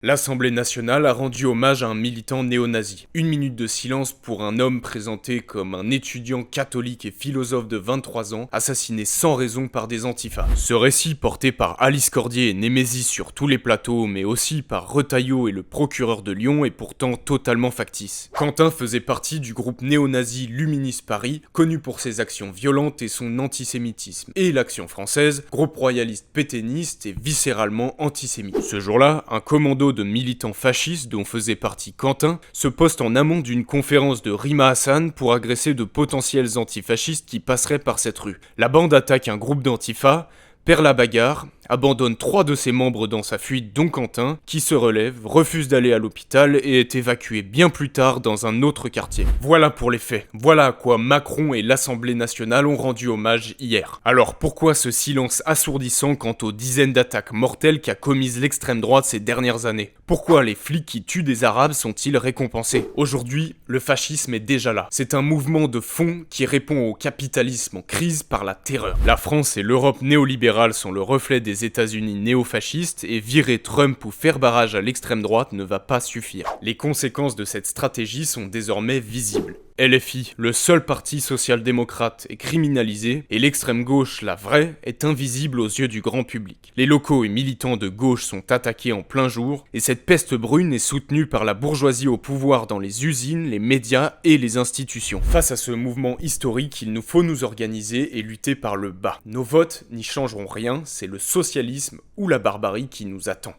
L'Assemblée nationale a rendu hommage à un militant néo-nazi. Une minute de silence pour un homme présenté comme un étudiant catholique et philosophe de 23 ans, assassiné sans raison par des antifas. Ce récit, porté par Alice Cordier et Némésis sur tous les plateaux, mais aussi par Retailleau et le procureur de Lyon, est pourtant totalement factice. Quentin faisait partie du groupe néo-nazi Luminis Paris, connu pour ses actions violentes et son antisémitisme. Et l'Action française, groupe royaliste pétainiste et viscéralement antisémite. Ce jour-là, un commando de militants fascistes dont faisait partie Quentin se poste en amont d'une conférence de Rima Hassan pour agresser de potentiels antifascistes qui passeraient par cette rue. La bande attaque un groupe d'antifas, perd la bagarre, abandonne 3 de ses membres dans sa fuite dont Quentin, qui se relève, refuse d'aller à l'hôpital et est évacué bien plus tard dans un autre quartier. Voilà pour les faits, voilà à quoi Macron et l'Assemblée nationale ont rendu hommage hier. Alors pourquoi ce silence assourdissant quant aux dizaines d'attaques mortelles qu'a commises l'extrême droite ces dernières années? Pourquoi les flics qui tuent des Arabes sont-ils récompensés? Aujourd'hui, le fascisme est déjà là. C'est un mouvement de fond qui répond au capitalisme en crise par la terreur. La France et l'Europe néolibérale sont le reflet des États-Unis néofascistes et virer Trump ou faire barrage à l'extrême droite ne va pas suffire. Les conséquences de cette stratégie sont désormais visibles. LFI, le seul parti social-démocrate, est criminalisé et l'extrême gauche, la vraie, est invisible aux yeux du grand public. Les locaux et militants de gauche sont attaqués en plein jour et cette peste brune est soutenue par la bourgeoisie au pouvoir dans les usines, les médias et les institutions. Face à ce mouvement historique, il nous faut nous organiser et lutter par le bas. Nos votes n'y changeront rien, c'est le socialisme ou la barbarie qui nous attend.